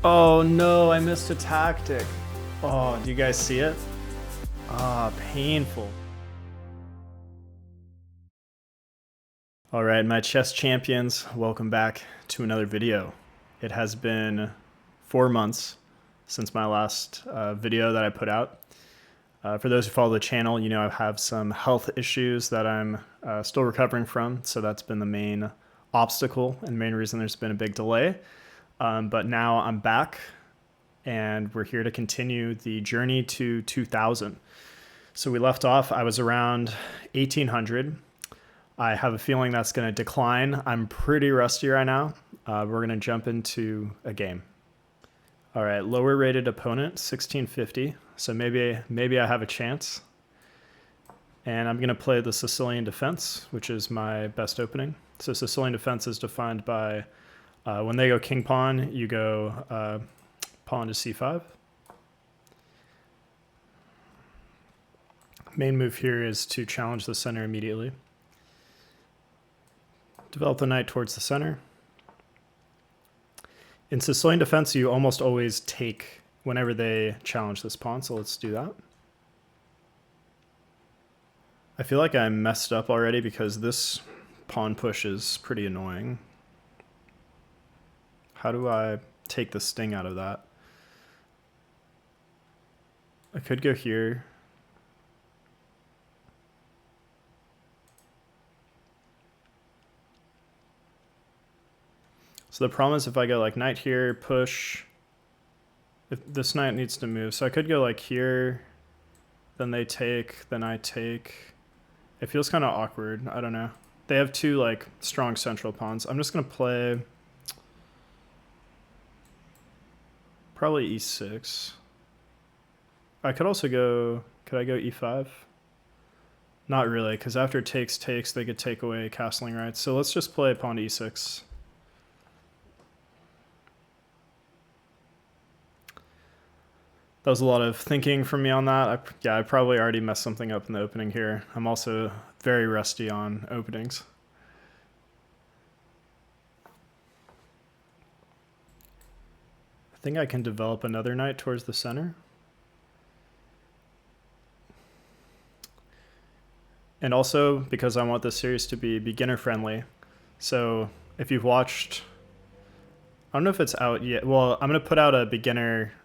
Oh no, I missed a tactic. Oh, do you guys see it? Ah, painful. All right, my chess champions, welcome back to another video. It has been 4 months since my last video that I put out. For those who follow the channel, you know I have some health issues that I'm still recovering from, so that's been the main obstacle and main reason there's been a big delay. But now I'm back, and we're here to continue the journey to 2000. So we left off, I was around 1800. I have a feeling that's going to decline. I'm pretty rusty right now. We're going to jump into a game. All right, lower rated opponent, 1650. So maybe I have a chance. And I'm going to play the Sicilian defense, which is my best opening. So Sicilian defense is defined by when they go king pawn, you go pawn to c5. Main move here is to challenge the center immediately. Develop the knight towards the center. In Sicilian defense, you almost always take whenever they challenge this pawn, so let's do that. I feel like I messed up already because this pawn push is pretty annoying. How do I take the sting out of that? I could go here. So the problem is if I go like knight here, push, if this knight needs to move. So I could go like here, then they take, then I take. It feels kind of awkward. I don't know. They have two like strong central pawns. I'm just going to play probably e6. I could also go, could I go e5? Not really, because after takes, they could take away castling rights. So let's just play pawn to e6. That was a lot of thinking from me on that. I probably already messed something up in the opening here. I'm also very rusty on openings. I think I can develop another knight towards the center. And also, because I want this series to be beginner friendly. So if you've watched, I don't know if it's out yet. Well, I'm going to put out a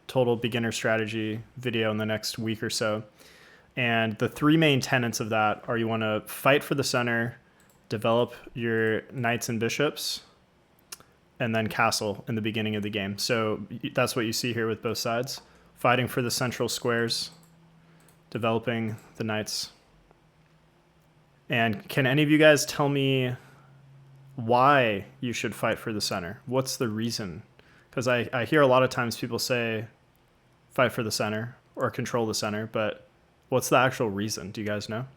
total beginner strategy video in the next week or so. And the three main tenets of that are you want to fight for the center, develop your knights and bishops, and then castle in the beginning of the game. So that's what you see here with both sides. Fighting for the central squares, developing the knights. And can any of you guys tell me why you should fight for the center? What's the reason? Because I hear a lot of times people say fight for the center or control the center, but what's the actual reason? Do you guys know?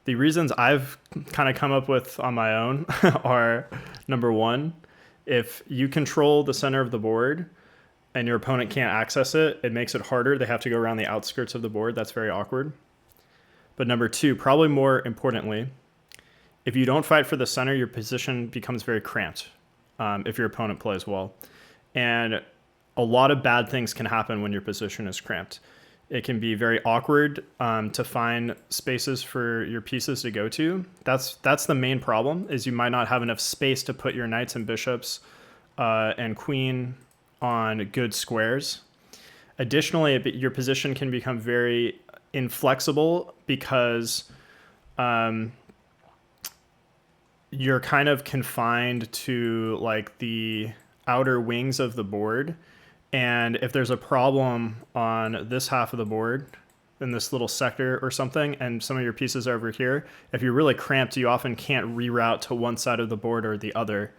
The reasons I've kind of come up with on my own are, number one, if you control the center of the board and your opponent can't access it, it makes it harder. They have to go around the outskirts of the board. That's very awkward. But number two, probably more importantly, if you don't fight for the center, your position becomes very cramped if your opponent plays well. And a lot of bad things can happen when your position is cramped. It can be very awkward to find spaces for your pieces to go to. That's the main problem, is you might not have enough space to put your knights and bishops and queen on good squares. Additionally, your position can become very inflexible because you're kind of confined to like the outer wings of the board. And if there's a problem on this half of the board, in this little sector or something, and some of your pieces are over here, if you're really cramped, you often can't reroute to one side of the board or the other.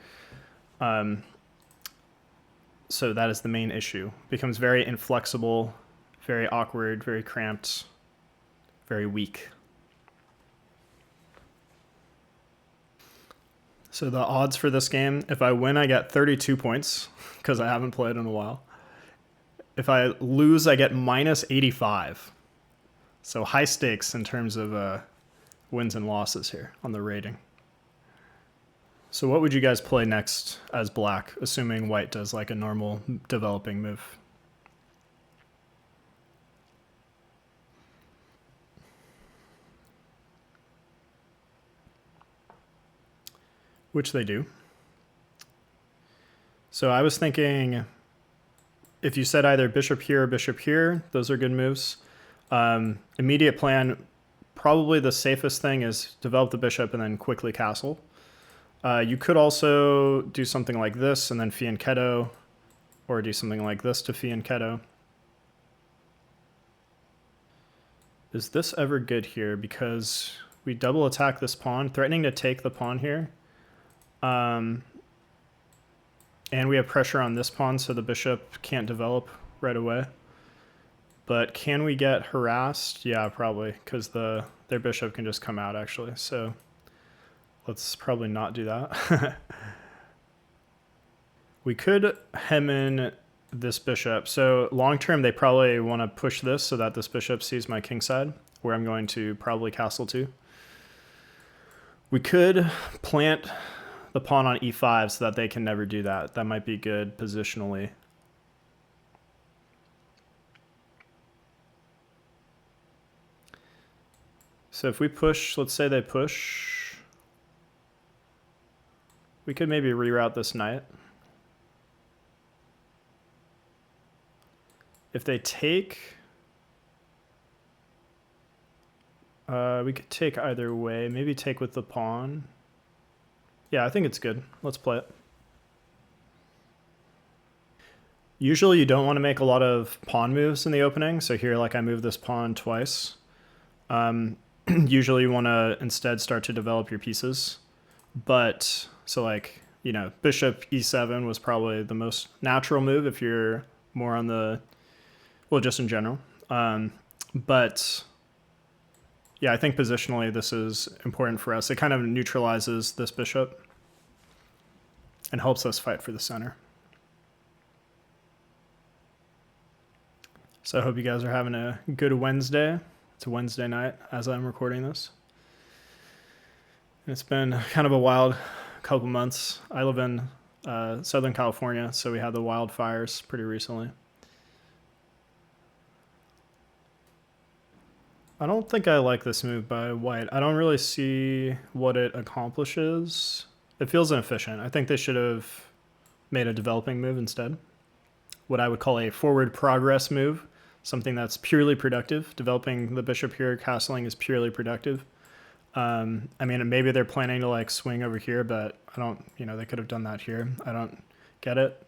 So that is the main issue. It becomes very inflexible, very awkward, very cramped, very weak. So the odds for this game, if I win, I get 32 points, because I haven't played in a while. If I lose, I get minus 85. So high stakes in terms of wins and losses here on the rating. So what would you guys play next as black, assuming white does like a normal developing move? Which they do. So I was thinking if you said either bishop here, those are good moves. Immediate plan, probably the safest thing is develop the bishop and then quickly castle. You could also do something like this and then fianchetto, or do something like this to fianchetto. Is this ever good here? Because we double attack this pawn, threatening to take the pawn here. And we have pressure on this pawn, so the bishop can't develop right away. But can we get harassed? Yeah, probably, because their bishop can just come out, actually. So let's probably not do that. We could hem in this bishop. So long term, they probably want to push this so that this bishop sees my king side, where I'm going to probably castle to. We could plant the pawn on e5 so that they can never do that. That might be good positionally. So if we push, let's say they push, we could maybe reroute this knight. If they take, we could take either way. Maybe take with the pawn. Yeah, I think it's good. Let's play it. Usually you don't want to make a lot of pawn moves in the opening. So here, like I move this pawn twice. Usually you want to instead start to develop your pieces. But, so like, you know, bishop e7 was probably the most natural move if you're more on the, well, just in general. But yeah, I think positionally this is important for us. It kind of neutralizes this bishop and helps us fight for the center. So I hope you guys are having a good Wednesday. It's a Wednesday night as I'm recording this. And it's been kind of a wild couple months. I live in Southern California, so we had the wildfires pretty recently. I don't think I like this move by white. I don't really see what it accomplishes. It feels inefficient. I think they should have made a developing move instead. What I would call a forward progress move, something that's purely productive. Developing the bishop here, castling is purely productive. I mean, maybe they're planning to like swing over here, but I don't, you know, they could have done that here. I don't get it.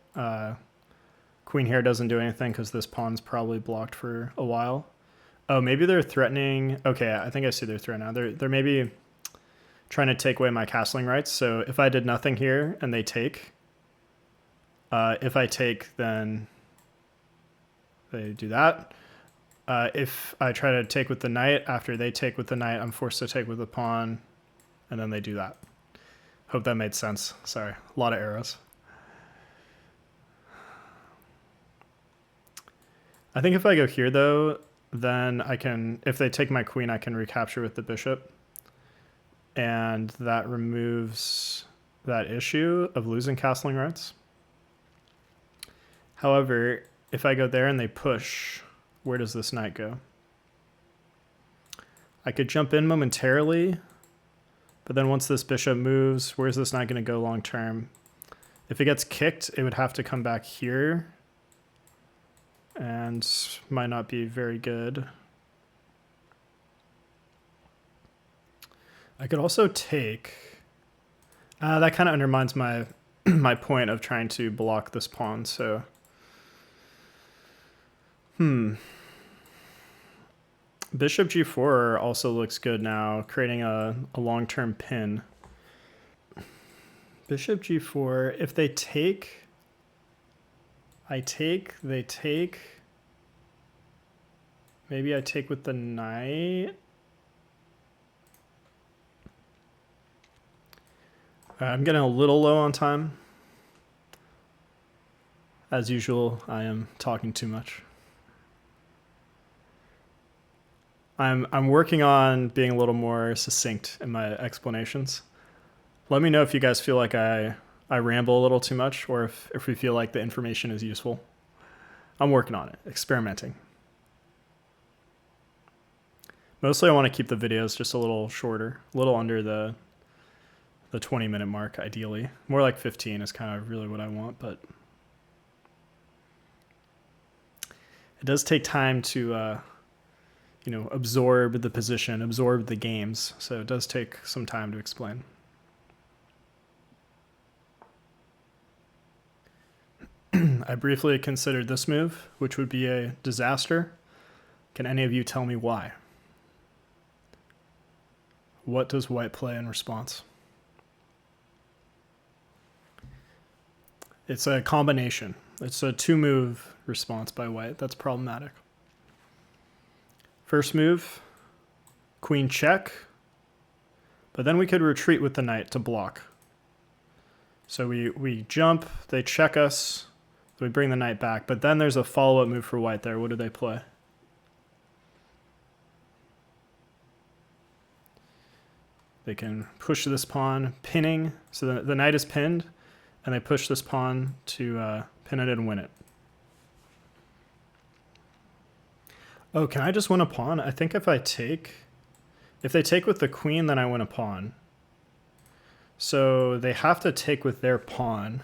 Queen here doesn't do anything because this pawn's probably blocked for a while. Oh, maybe they're threatening. Okay, I think I see their threat now. They're maybe trying to take away my castling rights. So if I did nothing here and they take, if I take, then they do that. If I try to take with the knight, after they take with the knight, I'm forced to take with the pawn, and then they do that. Hope that made sense. Sorry, a lot of arrows. I think if I go here, though, then I can, if they take my queen, I can recapture with the bishop. And that removes that issue of losing castling rights. However, if I go there and they push, where does this knight go? I could jump in momentarily, but then once this bishop moves, where's this knight going to go long term? If it gets kicked, it would have to come back here. And might not be very good. I could also take... that kind of undermines my my point of trying to block this pawn, so... Bishop g4 also looks good now, creating a long-term pin. Bishop g4, if they take... I take, they take. Maybe I take with the knight. I'm getting a little low on time. As usual, I am talking too much. I'm working on being a little more succinct in my explanations. Let me know if you guys feel like I ramble a little too much, or if we feel like the information is useful. I'm working on it, experimenting. Mostly I want to keep the videos just a little shorter, a little under the 20-minute mark, ideally. More like 15 is kind of really what I want, but it does take time to, absorb the position, absorb the games. So it does take some time to explain. I briefly considered this move, which would be a disaster. Can any of you tell me why? What does white play in response? It's a combination. It's a 2-move response by white. That's problematic. First move, queen check. But then we could retreat with the knight to block. So we jump, they check us, we bring the knight back. But then there's a follow-up move for white there. What do they play? They can push this pawn, pinning. So the knight is pinned, and they push this pawn to pin it and win it. Oh, can I just win a pawn? I think if they take with the queen, then I win a pawn. So they have to take with their pawn,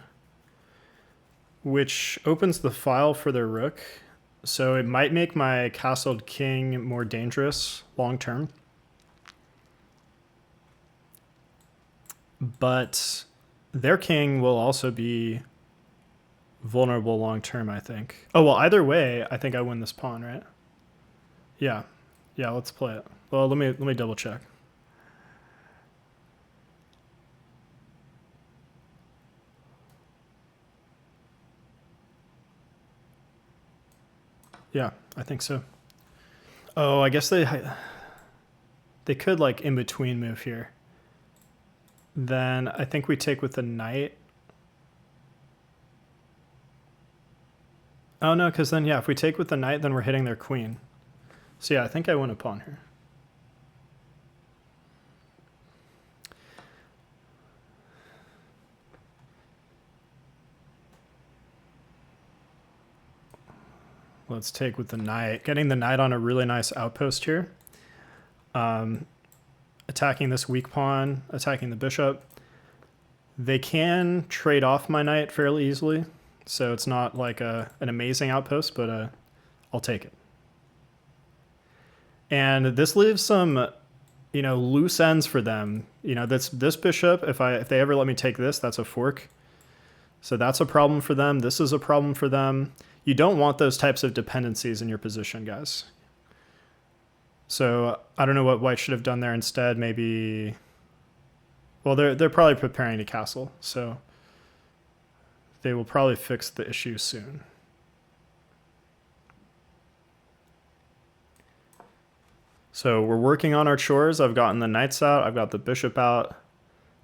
which opens the file for their rook. So it might make my castled king more dangerous long term. But their king will also be vulnerable long term, I think. Oh, well, either way, I think I win this pawn, right? Yeah. Yeah, let's play it. Well, let me double check. Yeah, I think so. Oh, I guess they could like in between move here. Then I think we take with the knight. Oh no, because then, yeah, if we take with the knight, then we're hitting their queen. So yeah, I think I win a pawn here. Let's take with the knight. Getting the knight on a really nice outpost here. Attacking this weak pawn, attacking the bishop. They can trade off my knight fairly easily, so it's not like an amazing outpost, but I'll take it. And this leaves some, loose ends for them. This bishop, if they ever let me take this, that's a fork. So that's a problem for them. This is a problem for them. You don't want those types of dependencies in your position, guys. So I don't know what white should have done there instead. Maybe, well, they're probably preparing to castle, so they will probably fix the issue soon. So we're working on our chores. I've gotten the knights out. I've got the bishop out.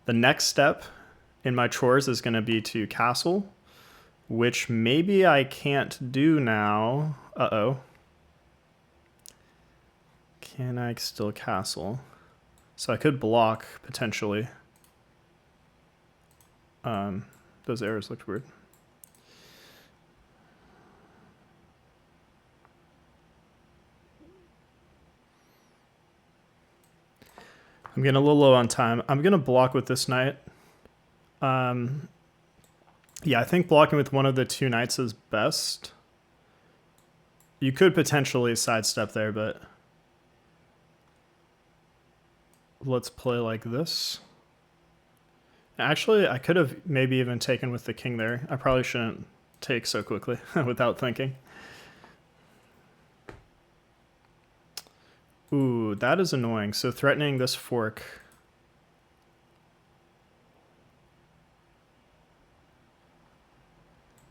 The next step in my chores is going to be to castle, which maybe I can't do now. Uh-oh. Can I still castle? So I could block, potentially. Those arrows looked weird. I'm getting a little low on time. I'm going to block with this knight. Yeah, I think blocking with one of the two knights is best. You could potentially sidestep there, but let's play like this. Actually, I could have maybe even taken with the king there. I probably shouldn't take so quickly without thinking. Ooh, that is annoying. So threatening this fork.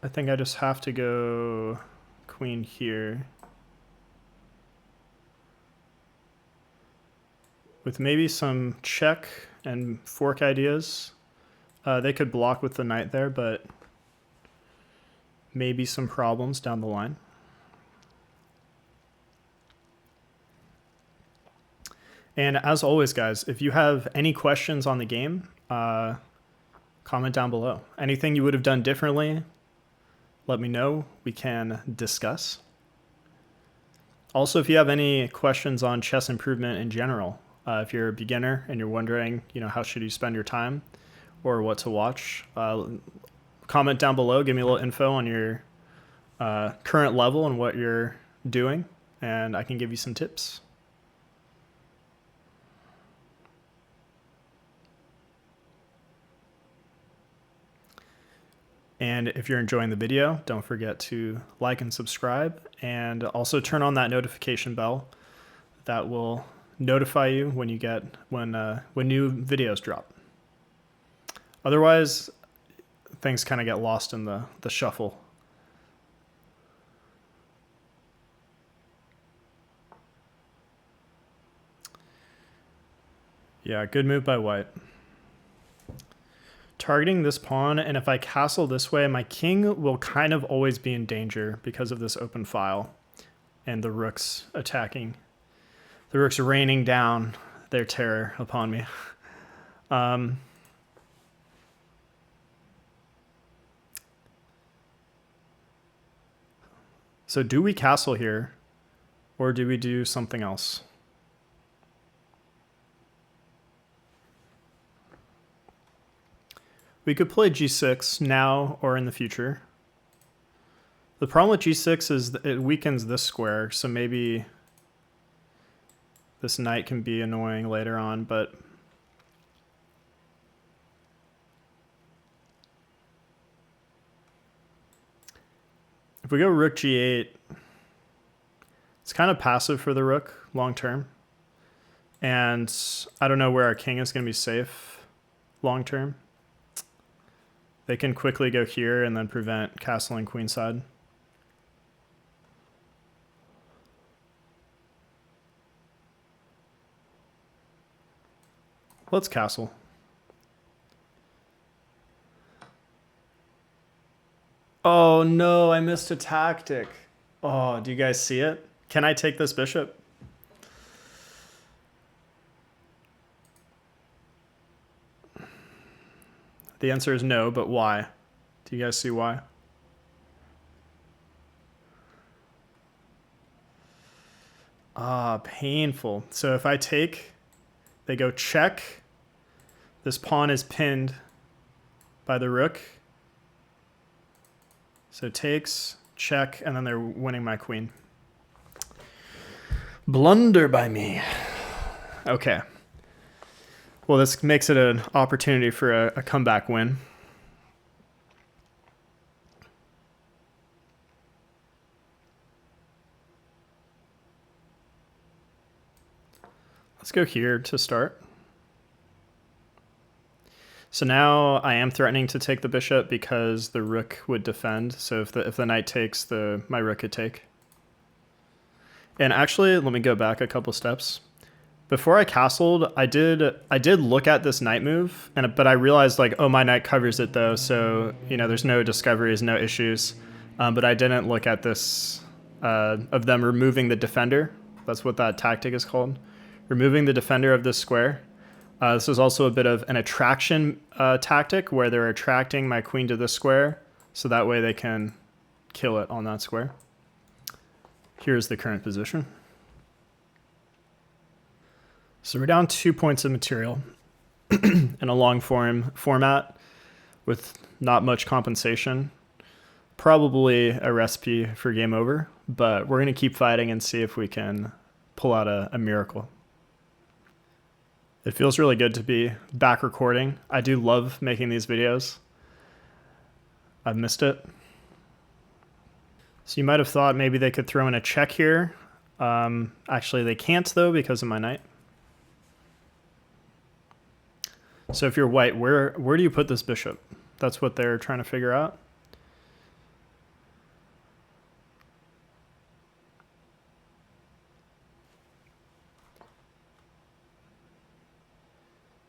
I think I just have to go queen here. With maybe some check and fork ideas. They could block with the knight there, but maybe some problems down the line. And as always, guys, if you have any questions on the game, comment down below. Anything you would have done differently, let me know. We can discuss. Also, if you have any questions on chess improvement in general, if you're a beginner and you're wondering, how should you spend your time or what to watch, comment down below. Give me a little info on your current level and what you're doing, and I can give you some tips. And if you're enjoying the video, don't forget to like and subscribe, and also turn on that notification bell. That will notify you when new videos drop. Otherwise, things kind of get lost in the shuffle. Yeah, good move by white. Targeting this pawn, and if I castle this way, my king will kind of always be in danger because of this open file and the rooks attacking. The rooks raining down their terror upon me. So do we castle here, or do we do something else? We could play g6 now or in the future. The problem with g6 is that it weakens this square, so maybe this knight can be annoying later on, but if we go rook g8, it's kind of passive for the rook long term. And I don't know where our king is going to be safe long term. They can quickly go here and then prevent castling queenside. Let's castle. Oh no, I missed a tactic. Oh, do you guys see it? Can I take this bishop? The answer is no, but why? Do you guys see why? Painful. So if I take, they go check. This pawn is pinned by the rook. So takes, check, and then they're winning my queen. Blunder by me. Okay. Well, this makes it an opportunity for a comeback win. Let's go here to start. So now I am threatening to take the bishop because the rook would defend. So if the knight takes, my rook could take. And actually, let me go back a couple steps. Before I castled, I did look at this knight move, but I realized like, oh, my knight covers it though, so there's no discoveries, no issues. But I didn't look at this of them removing the defender. That's what that tactic is called, removing the defender of this square. This is also a bit of an attraction tactic where they're attracting my queen to this square, so that way they can kill it on that square. Here's the current position. So we're down 2 points of material in a long format with not much compensation. Probably a recipe for game over, but we're going to keep fighting and see if we can pull out a miracle. It feels really good to be back recording. I do love making these videos. I've missed it. So you might have thought maybe they could throw in a check here. Actually, they can't though because of my knight. So if you're white, where do you put this bishop? That's what they're trying to figure out.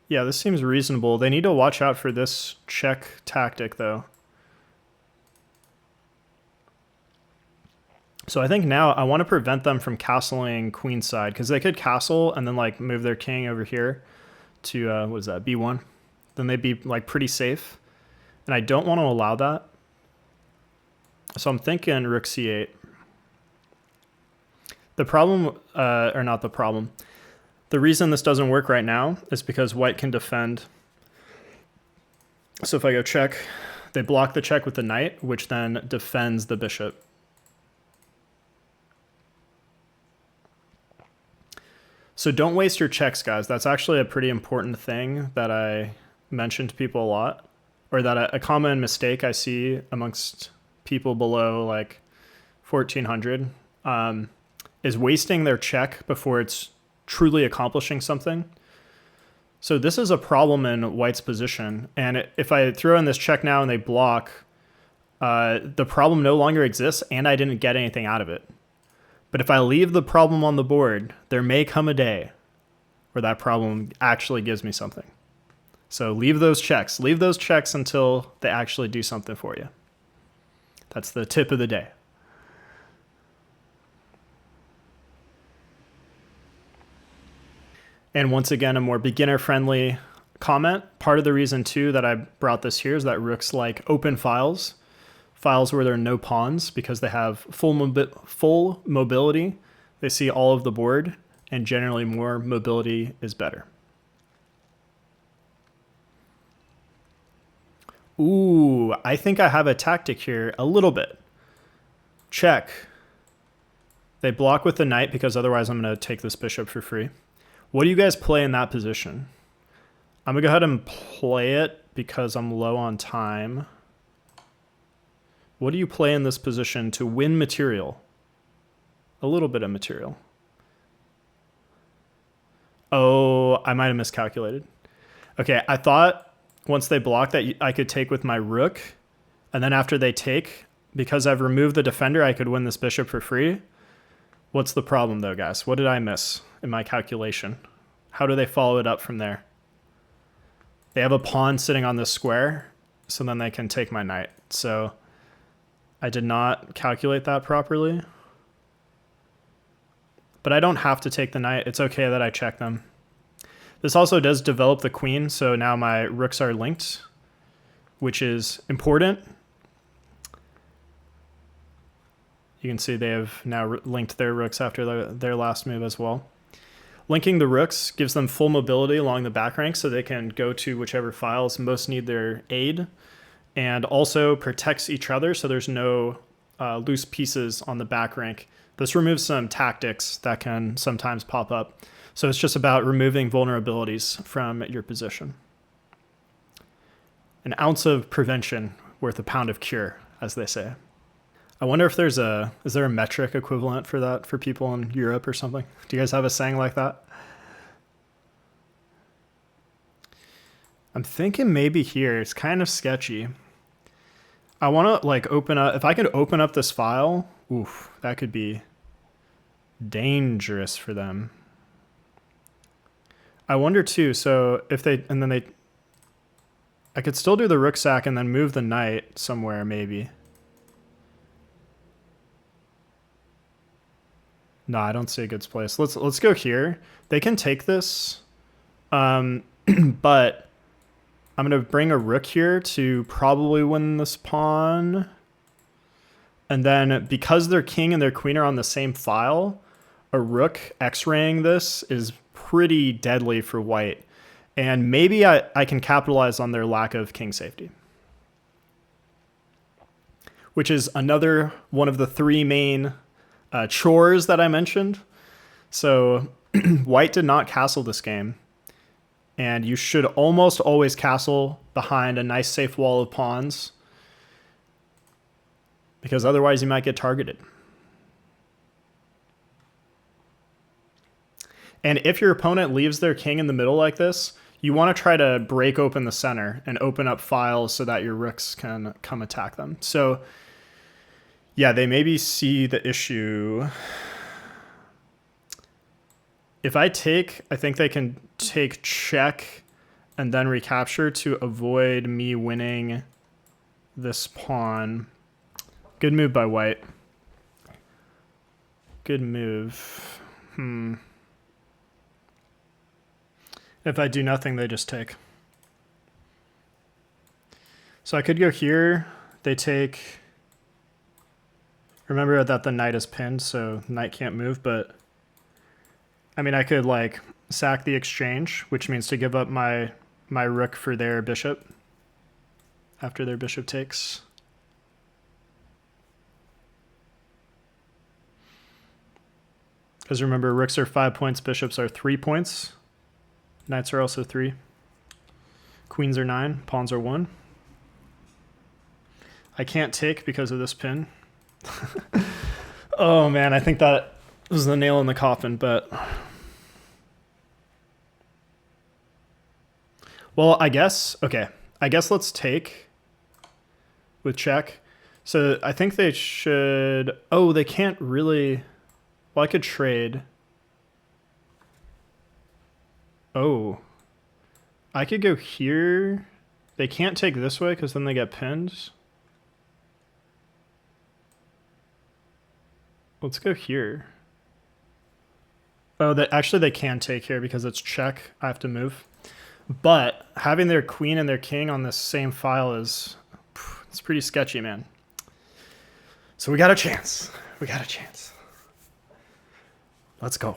Yeah, this seems reasonable. They need to watch out for this check tactic though. So I think now I want to prevent them from castling queenside because they could castle and then like move their king over here to what is that, b1, then they'd be like pretty safe. And I don't want to allow that. So I'm thinking rook c8. The problem, or not the problem, the reason this doesn't work right now is because white can defend. So if I go check, they block the check with the knight, which then defends the bishop. So don't waste your checks, guys. That's actually a pretty important thing that I mention to people a lot, or that a common mistake I see amongst people below like 1400 is wasting their check before it's truly accomplishing something. So this is a problem in white's position. And if I throw in this check now and they block, the problem no longer exists and I didn't get anything out of it. But if I leave the problem on the board, there may come a day where that problem actually gives me something. So leave those checks. Leave those checks until they actually do something for you. That's the tip of the day. And once again, a more beginner-friendly comment. Part of the reason, too, that I brought this here is that rooks like open files, files where there are no pawns, because they have full mobility. They see all of the board, and generally more mobility is better. Ooh, I think I have a tactic here a little bit. Check. They block with the knight because otherwise I'm going to take this bishop for free. What do you guys play in that position? I'm going to go ahead and play it because I'm low on time. What do you play in this position to win material? A little bit of material. Oh, I might have miscalculated. Okay, I thought once they block that I could take with my rook, and then after they take, because I've removed the defender, I could win this bishop for free. What's the problem though, guys? What did I miss in my calculation? How do they follow it up from there? They have a pawn sitting on this square, so then they can take my knight. So I did not calculate that properly. But I don't have to take the knight. It's okay that I check them. This also does develop the queen, so now my rooks are linked, which is important. You can see they have now linked their rooks after their last move as well. Linking the rooks gives them full mobility along the back rank so they can go to whichever files most need their aid, and also protects each other so there's no loose pieces on the back rank. This removes some tactics that can sometimes pop up. So it's just about removing vulnerabilities from your position. An ounce of prevention worth a pound of cure, as they say. I wonder if is there a metric equivalent for that for people in Europe or something? Do you guys have a saying like that? I'm thinking maybe here. It's kind of sketchy. I want to like open up, if I could open up this file, oof, that could be dangerous for them. I wonder too, so if they, and then they, I could still do the rook sack and then move the knight somewhere maybe. No, I don't see a good place. Let's go here. They can take this, but I'm gonna bring a rook here to probably win this pawn. And then because their king and their queen are on the same file, a rook x-raying this is pretty deadly for white. And maybe I can capitalize on their lack of king safety, which is another one of the three main chores that I mentioned. So white did not castle this game, and you should almost always castle behind a nice safe wall of pawns, because otherwise you might get targeted. And if your opponent leaves their king in the middle like this, you want to try to break open the center and open up files so that your rooks can come attack them. So yeah, they maybe see the issue. If I take, I think they can take check and then recapture to avoid me winning this pawn. Good move by white. Good move. If I do nothing, they just take. So I could go here. They take... Remember that the knight is pinned, so knight can't move, but... I mean, I could, like, sack the exchange, which means to give up my rook for their bishop after their bishop takes. Because remember, rooks are 5 points, bishops are 3 points. Knights are also 3. Queens are 9, pawns are 1. I can't take because of this pin. Oh man, I think that was the nail in the coffin, but... Well, I guess, okay. I guess let's take with check. So I think they should... Oh, they can't really... Well, I could trade. Oh. I could go here. They can't take this way because then they get pinned. Let's go here. Oh, actually they can take here because it's check. I have to move. But having their queen and their king on this same file is... It's pretty sketchy, man. So we got a chance. We got a chance. Let's go.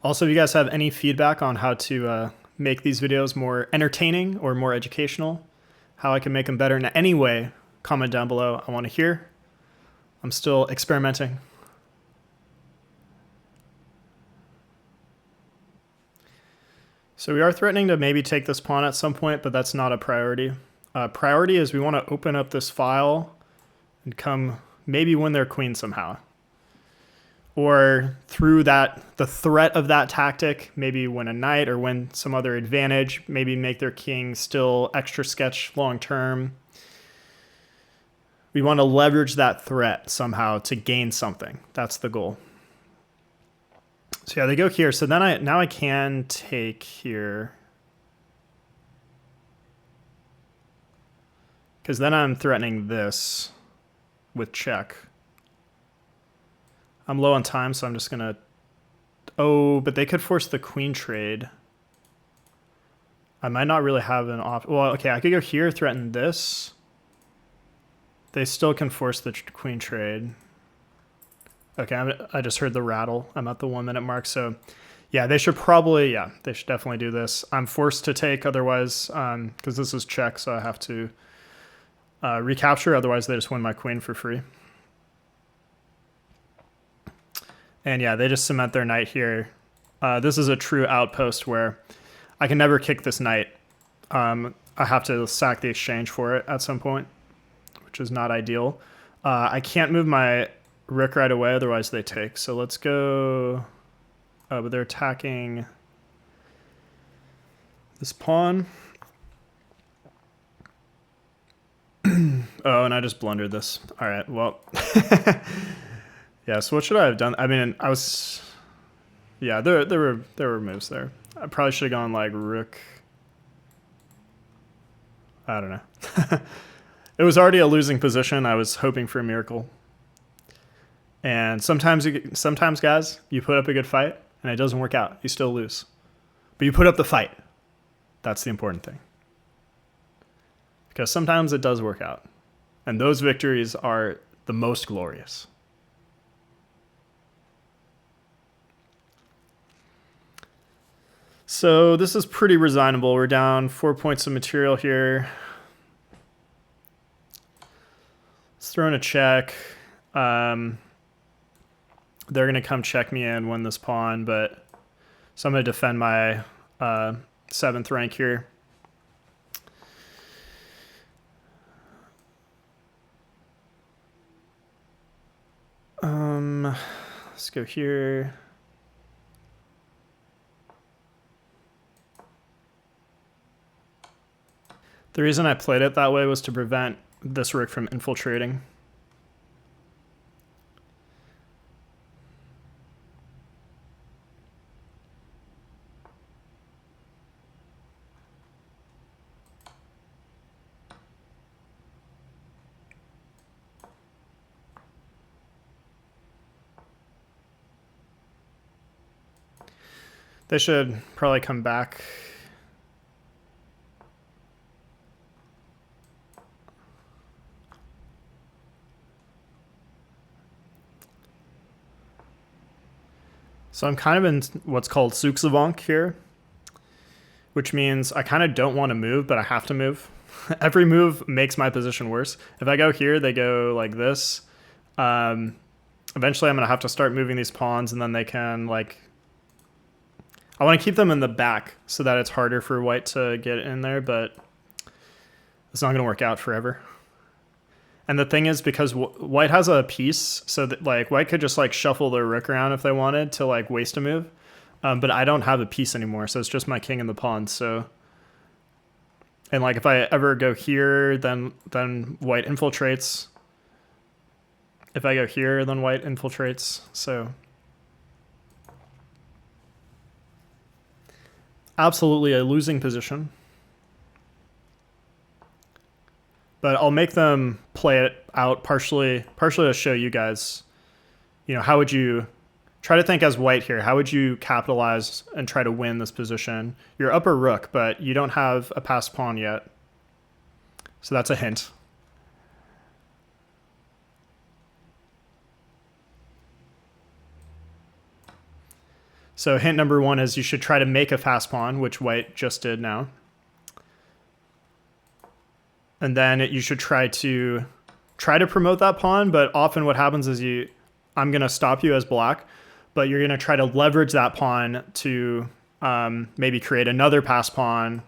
Also, if you guys have any feedback on how to make these videos more entertaining or more educational, how I can make them better in any way, comment down below. I want to hear. I'm still experimenting. So we are threatening to maybe take this pawn at some point, but that's not a priority. Priority is we want to open up this file and maybe win their queen somehow. Or through the threat of that tactic, maybe win a knight or win some other advantage, maybe make their king still extra sketch long term. We want to leverage that threat somehow to gain something. That's the goal. So yeah, they go here. So then now I can take here. Because then I'm threatening this with check. I'm low on time, so I'm just going to... Oh, but they could force the queen trade. I might not really have an option. Well, okay, I could go here, threaten this. They still can force the queen trade. Okay, I just heard the rattle. I'm at the 1 minute mark, so... Yeah, they should definitely do this. I'm forced to take, otherwise, because this is check, so I have to recapture, otherwise they just win my queen for free. And yeah, they just cement their knight here. This is a true outpost where I can never kick this knight. I have to sack the exchange for it at some point, which is not ideal. I can't move my rook right away, otherwise they take. So let's go... Oh, but they're attacking this pawn. Oh, and I just blundered this. All right, well... Yeah, so what should I have done? I mean, I was... Yeah, there were moves there. I probably should have gone, like, rook... I don't know. It was already a losing position. I was hoping for a miracle. And sometimes, guys, you put up a good fight, and it doesn't work out. You still lose. But you put up the fight. That's the important thing. Because sometimes it does work out. And those victories are the most glorious. So this is pretty resignable. We're down 4 points of material here. Let's throw in a check. They're going to come check me and win this pawn, but so I'm going to defend my 7th rank here. Let's go here. The reason I played it that way was to prevent this rook from infiltrating. They should probably come back. So I'm kind of in what's called Zugzwang here, which means I kind of don't want to move, but I have to move. Every move makes my position worse. If I go here, they go like this. Eventually I'm going to have to start moving these pawns, and then they can like... I want to keep them in the back so that it's harder for white to get in there, but it's not going to work out forever. And the thing is, because white has a piece, so that like white could just like shuffle their rook around if they wanted to like waste a move. But I don't have a piece anymore, so it's just my king and the pawn. So, and like if I ever go here, then white infiltrates. If I go here, then white infiltrates. So absolutely a losing position. But I'll make them play it out partially to show you guys, you know, how would you try to think as white here? How would you capitalize and try to win this position? You're up a rook, but you don't have a passed pawn yet. So that's a hint. So hint number one is you should try to make a fast pawn, which white just did now. And then you should try to promote that pawn, but often what happens is I'm going to stop you as black, but you're going to try to leverage that pawn to maybe create another pass pawn,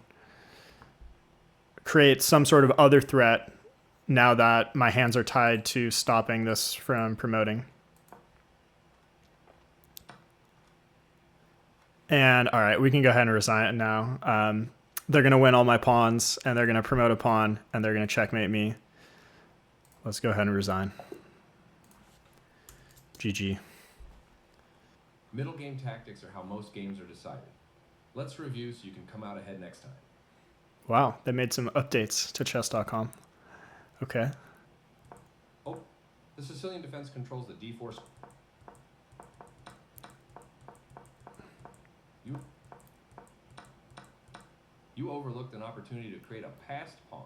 create some sort of other threat now that my hands are tied to stopping this from promoting. And all right, we can go ahead and resign it now. They're going to win all my pawns, and they're going to promote a pawn, and they're going to checkmate me. Let's go ahead and resign. GG. Middle game tactics are how most games are decided. Let's review so you can come out ahead next time. Wow, they made some updates to chess.com. Okay. Oh, the Sicilian defense controls the d4. You overlooked an opportunity to create a passed pawn.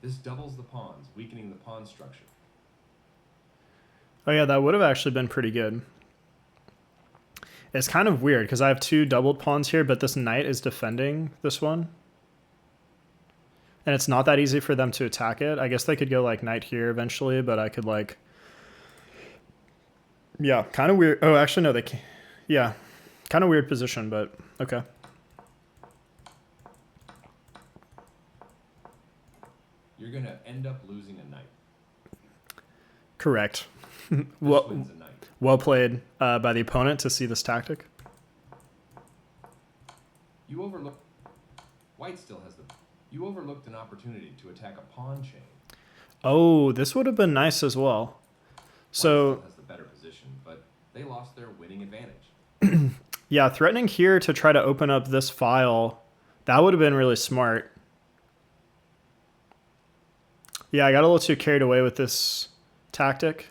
This doubles the pawns, weakening the pawn structure. Oh yeah, that would have actually been pretty good. It's kind of weird because I have two doubled pawns here, but this knight is defending this one. And it's not that easy for them to attack it. I guess they could go like knight here eventually, but I could like... Yeah, kind of weird. Oh, actually, no, they can't. Yeah, kind of weird position, but okay. You're going to end up losing a knight. Correct. Well played by the opponent to see this tactic. You overlooked... White still has the... You overlooked an opportunity to attack a pawn chain. Oh, this would have been nice as well. So... White still has the better position, but they lost their winning advantage. Yeah, threatening here to try to open up this file, that would have been really smart. Yeah, I got a little too carried away with this tactic.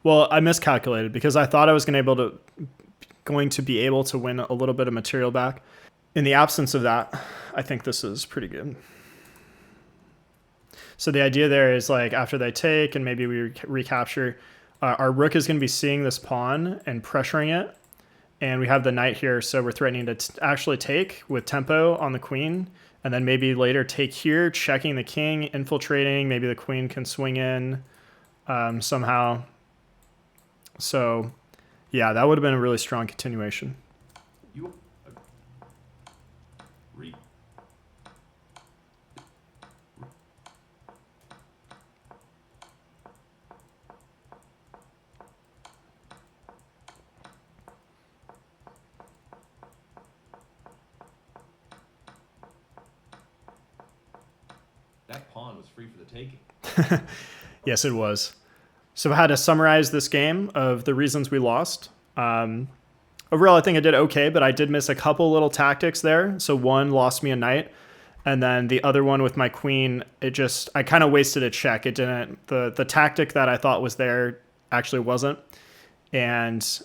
Well, I miscalculated because I thought I was going to be able to win a little bit of material back. In the absence of that, I think this is pretty good. So the idea there is like after they take and maybe we recapture, our rook is going to be seeing this pawn and pressuring it. And we have the knight here, so we're threatening to actually take with tempo on the queen. And then maybe later take here, checking the king, infiltrating. Maybe the queen can swing in somehow. So, yeah, that would have been a really strong continuation. That pawn was free for the taking. Yes, it was. So I had to summarize this game of the reasons we lost. Overall, I think I did okay, but I did miss a couple little tactics there. So one lost me a knight, and then the other one with my queen, I kind of wasted a check. It didn't, the tactic that I thought was there actually wasn't. And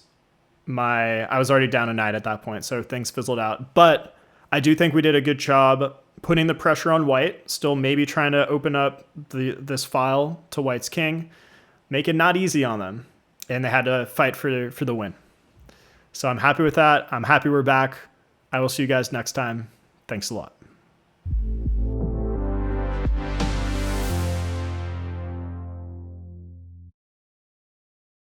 I was already down a knight at that point, so things fizzled out. But I do think we did a good job putting the pressure on white, still maybe trying to open up this file to white's king, make it not easy on them. And they had to fight for the win. So I'm happy with that. I'm happy we're back. I will see you guys next time. Thanks a lot.